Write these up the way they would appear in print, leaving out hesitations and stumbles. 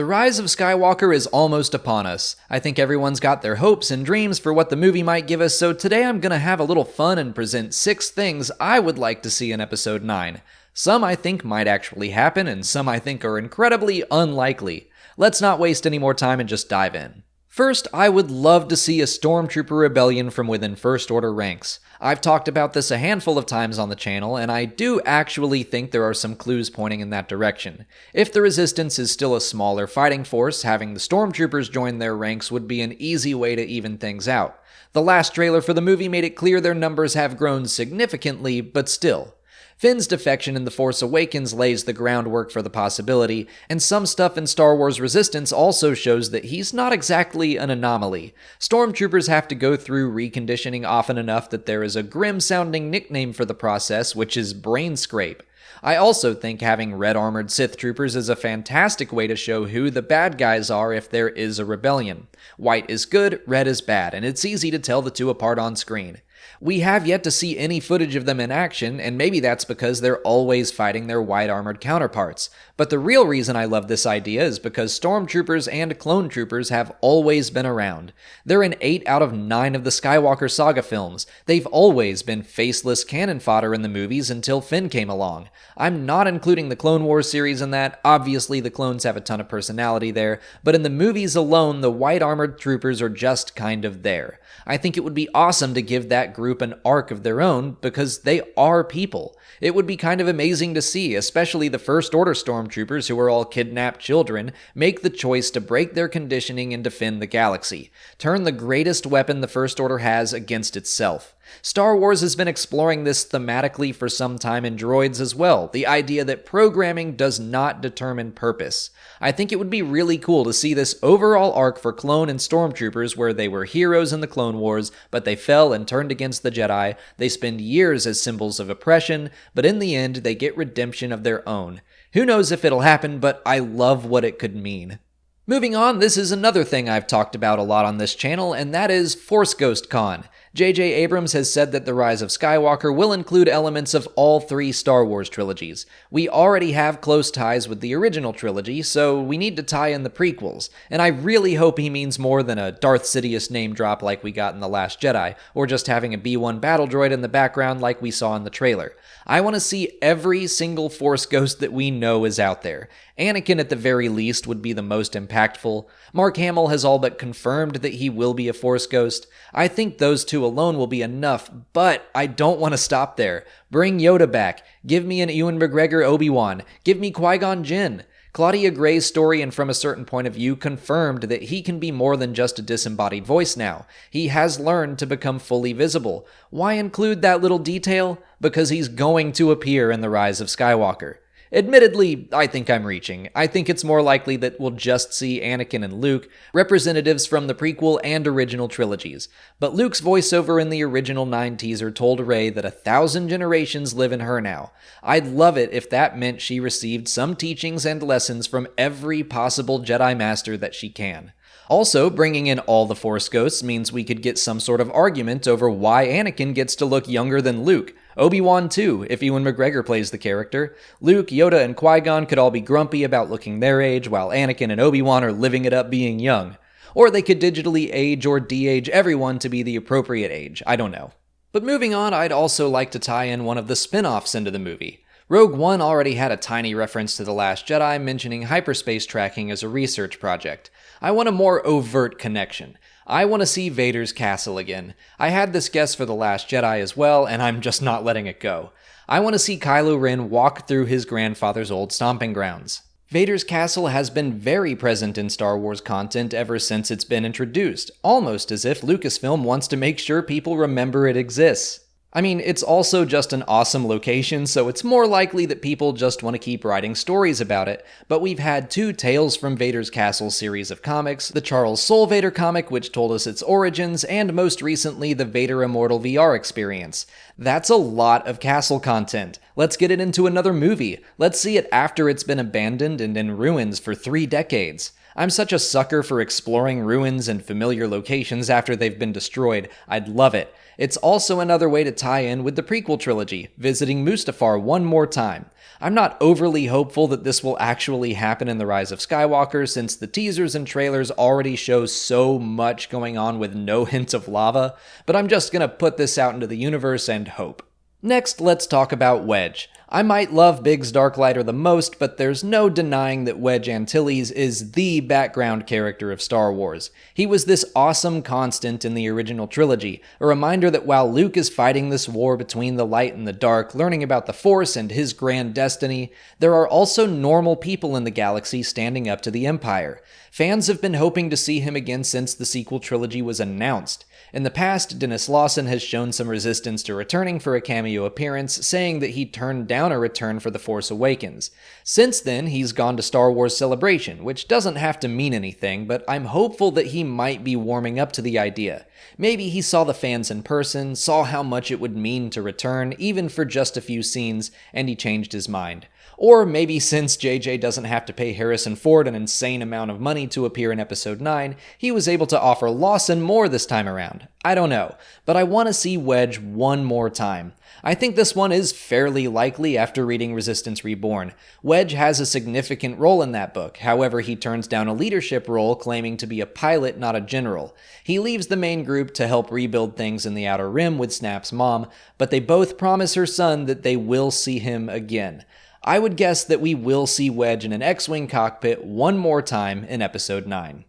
The Rise of Skywalker is almost upon us. I think everyone's got their hopes and dreams for what the movie might give us, so today I'm gonna have a little fun and present 6 things I would like to see in Episode 9. Some I think might actually happen, and some I think are incredibly unlikely. Let's not waste any more time and just dive in. First, I would love to see a Stormtrooper rebellion from within First Order ranks. I've talked about this a handful of times on the channel, and I do actually think there are some clues pointing in that direction. If the Resistance is still a smaller fighting force, having the Stormtroopers join their ranks would be an easy way to even things out. The last trailer for the movie made it clear their numbers have grown significantly, but still. Finn's defection in The Force Awakens lays the groundwork for the possibility, and some stuff in Star Wars Resistance also shows that he's not exactly an anomaly. Stormtroopers have to go through reconditioning often enough that there is a grim-sounding nickname for the process, which is Brain Scrape. I also think having red-armored Sith troopers is a fantastic way to show who the bad guys are if there is a rebellion. White is good, red is bad, and it's easy to tell the two apart on screen. We have yet to see any footage of them in action, and maybe that's because they're always fighting their white-armored counterparts. But the real reason I love this idea is because Stormtroopers and Clone Troopers have always been around. They're in 8 out of 9 of the Skywalker saga films. They've always been faceless cannon fodder in the movies until Finn came along. I'm not including the Clone Wars series in that. Obviously, the clones have a ton of personality there, but in the movies alone, the white-armored troopers are just kind of there. I think it would be awesome to give that group an arc of their own because they are people. It would be kind of amazing to see, especially the First Order Stormtroopers, who are all kidnapped children, make the choice to break their conditioning and defend the galaxy. Turn the greatest weapon the First Order has against itself. Star Wars has been exploring this thematically for some time in droids as well, the idea that programming does not determine purpose. I think it would be really cool to see this overall arc for clone and stormtroopers where they were heroes in the Clone Wars, but they fell and turned against the Jedi. They spend years as symbols of oppression, but in the end they get redemption of their own. Who knows if it'll happen, but I love what it could mean. Moving on, this is another thing I've talked about a lot on this channel, and that is Force Ghost Con. J.J. Abrams has said that The Rise of Skywalker will include elements of all 3 Star Wars trilogies. We already have close ties with the original trilogy, so we need to tie in the prequels, and I really hope he means more than a Darth Sidious name drop like we got in The Last Jedi, or just having a B-1 battle droid in the background like we saw in the trailer. I want to see every single Force Ghost that we know is out there. Anakin at the very least would be the most impactful. Mark Hamill has all but confirmed that he will be a Force Ghost. I think those 2 alone will be enough, but I don't want to stop there. Bring Yoda back. Give me an Ewan McGregor Obi-Wan. Give me Qui-Gon Jinn. Claudia Gray's story and From a Certain Point of View confirmed that he can be more than just a disembodied voice now. He has learned to become fully visible. Why include that little detail? Because he's going to appear in The Rise of Skywalker. Admittedly, I think I'm reaching. I think it's more likely that we'll just see Anakin and Luke, representatives from the prequel and original trilogies. But Luke's voiceover in the original 9 teaser told Rey that 1,000 generations live in her now. I'd love it if that meant she received some teachings and lessons from every possible Jedi Master that she can. Also, bringing in all the Force Ghosts means we could get some sort of argument over why Anakin gets to look younger than Luke. Obi-Wan too, if Ewan McGregor plays the character. Luke, Yoda, and Qui-Gon could all be grumpy about looking their age, while Anakin and Obi-Wan are living it up being young. Or they could digitally age or de-age everyone to be the appropriate age, I don't know. But moving on, I'd also like to tie in one of the spin-offs into the movie. Rogue One already had a tiny reference to The Last Jedi, mentioning hyperspace tracking as a research project. I want a more overt connection. I want to see Vader's castle again. I had this guess for The Last Jedi as well, and I'm just not letting it go. I want to see Kylo Ren walk through his grandfather's old stomping grounds. Vader's castle has been very present in Star Wars content ever since it's been introduced, almost as if Lucasfilm wants to make sure people remember it exists. I mean, it's also just an awesome location, so it's more likely that people just want to keep writing stories about it, but we've had 2 Tales from Vader's Castle series of comics, the Charles Soule Vader comic which told us its origins, and most recently the Vader Immortal VR experience. That's a lot of castle content. Let's get it into another movie. Let's see it after it's been abandoned and in ruins for 3 decades. I'm such a sucker for exploring ruins and familiar locations after they've been destroyed. I'd love it. It's also another way to tie in with the prequel trilogy, visiting Mustafar one more time. I'm not overly hopeful that this will actually happen in The Rise of Skywalker, since the teasers and trailers already show so much going on with no hint of lava, but I'm just gonna put this out into the universe and hope. Next, let's talk about Wedge. I might love Biggs Darklighter the most, but there's no denying that Wedge Antilles is the background character of Star Wars. He was this awesome constant in the original trilogy, a reminder that while Luke is fighting this war between the light and the dark, learning about the Force and his grand destiny, there are also normal people in the galaxy standing up to the Empire. Fans have been hoping to see him again since the sequel trilogy was announced. In the past, Dennis Lawson has shown some resistance to returning for a cameo appearance, saying that he turned down a return for The Force Awakens. Since then, he's gone to Star Wars Celebration, which doesn't have to mean anything, but I'm hopeful that he might be warming up to the idea. Maybe he saw the fans in person, saw how much it would mean to return, even for just a few scenes, and he changed his mind. Or maybe since JJ doesn't have to pay Harrison Ford an insane amount of money to appear in Episode 9, he was able to offer Lawson more this time around. I don't know, but I want to see Wedge one more time. I think this one is fairly likely after reading Resistance Reborn. Wedge has a significant role in that book, however he turns down a leadership role claiming to be a pilot, not a general. He leaves the main group to help rebuild things in the Outer Rim with Snap's mom, but they both promise her son that they will see him again. I would guess that we will see Wedge in an X-Wing cockpit one more time in Episode 9.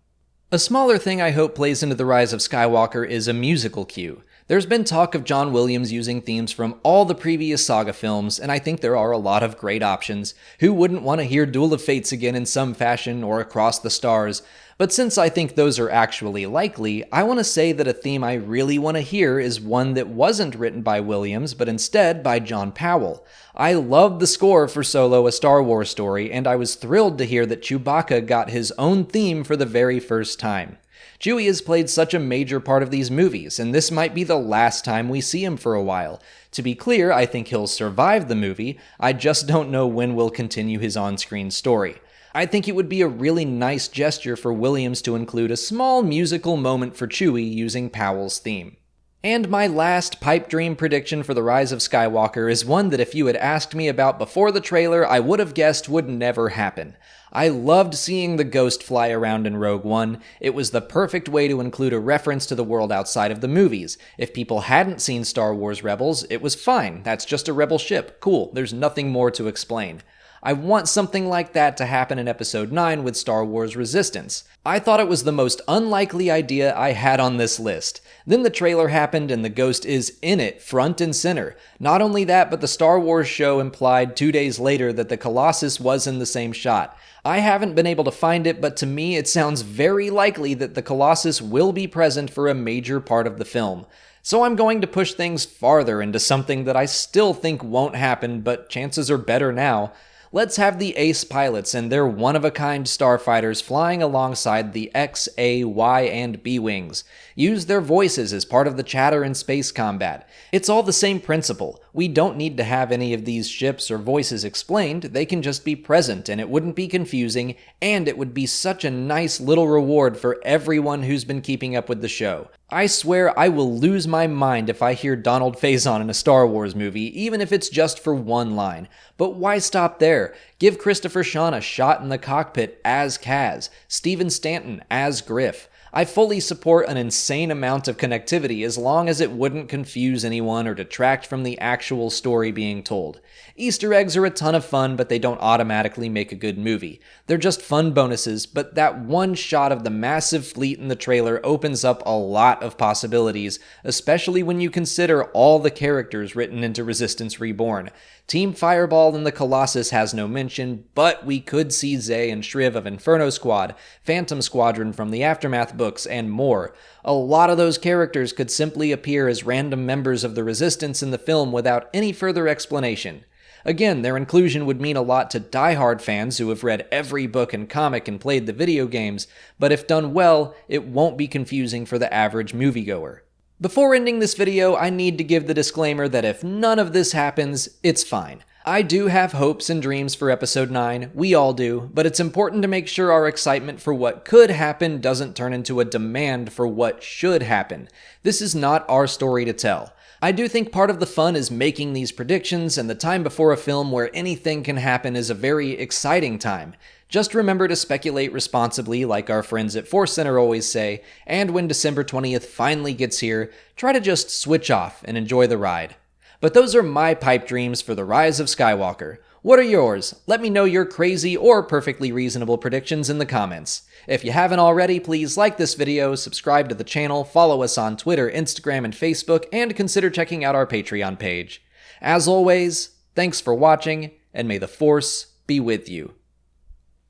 A smaller thing I hope plays into The Rise of Skywalker is a musical cue. There's been talk of John Williams using themes from all the previous saga films, and I think there are a lot of great options. Who wouldn't want to hear Duel of Fates again in some fashion, or Across the Stars? But since I think those are actually likely, I want to say that a theme I really want to hear is one that wasn't written by Williams, but instead by John Powell. I loved the score for Solo: A Star Wars Story, and I was thrilled to hear that Chewbacca got his own theme for the very first time. Chewie has played such a major part of these movies, and this might be the last time we see him for a while. To be clear, I think he'll survive the movie, I just don't know when we'll continue his on-screen story. I think it would be a really nice gesture for Williams to include a small musical moment for Chewie using Powell's theme. And my last pipe dream prediction for The Rise of Skywalker is one that if you had asked me about before the trailer, I would have guessed would never happen. I loved seeing the ghost fly around in Rogue One. It was the perfect way to include a reference to the world outside of the movies. If people hadn't seen Star Wars Rebels, it was fine. That's just a rebel ship. Cool, there's nothing more to explain. I want something like that to happen in Episode 9 with Star Wars Resistance. I thought it was the most unlikely idea I had on this list. Then the trailer happened and the ghost is in it, front and center. Not only that, but the Star Wars show implied 2 days later that the Colossus was in the same shot. I haven't been able to find it, but to me it sounds very likely that the Colossus will be present for a major part of the film. So I'm going to push things farther into something that I still think won't happen, but chances are better now. Let's have the Ace pilots and their one-of-a-kind starfighters flying alongside the X, A, Y, and B wings. Use their voices as part of the chatter in space combat. It's all the same principle. We don't need to have any of these ships or voices explained, they can just be present and it wouldn't be confusing, and it would be such a nice little reward for everyone who's been keeping up with the show. I swear I will lose my mind if I hear Donald Faison in a Star Wars movie, even if it's just for one line. But why stop there? Give Christopher Sean a shot in the cockpit as Kaz, Stephen Stanton as Griff. I fully support an insane amount of connectivity as long as it wouldn't confuse anyone or detract from the actual story being told. Easter eggs are a ton of fun, but they don't automatically make a good movie. They're just fun bonuses, but that one shot of the massive fleet in the trailer opens up a lot of possibilities, especially when you consider all the characters written into Resistance Reborn. Team Fireball and the Colossus has no mention, but we could see Zay and Shriv of Inferno Squad, Phantom Squadron from the Aftermath books, and more. A lot of those characters could simply appear as random members of the Resistance in the film without any further explanation. Again, their inclusion would mean a lot to die-hard fans who have read every book and comic and played the video games, but if done well, it won't be confusing for the average moviegoer. Before ending this video, I need to give the disclaimer that if none of this happens, it's fine. I do have hopes and dreams for Episode 9, we all do, but it's important to make sure our excitement for what could happen doesn't turn into a demand for what should happen. This is not our story to tell. I do think part of the fun is making these predictions, and the time before a film where anything can happen is a very exciting time. Just remember to speculate responsibly, like our friends at Force Center always say, and when December 20th finally gets here, try to just switch off and enjoy the ride. But those are my pipe dreams for the Rise of Skywalker. What are yours? Let me know your crazy or perfectly reasonable predictions in the comments. If you haven't already, please like this video, subscribe to the channel, follow us on Twitter, Instagram, and Facebook, and consider checking out our Patreon page. As always, thanks for watching, and may the Force be with you.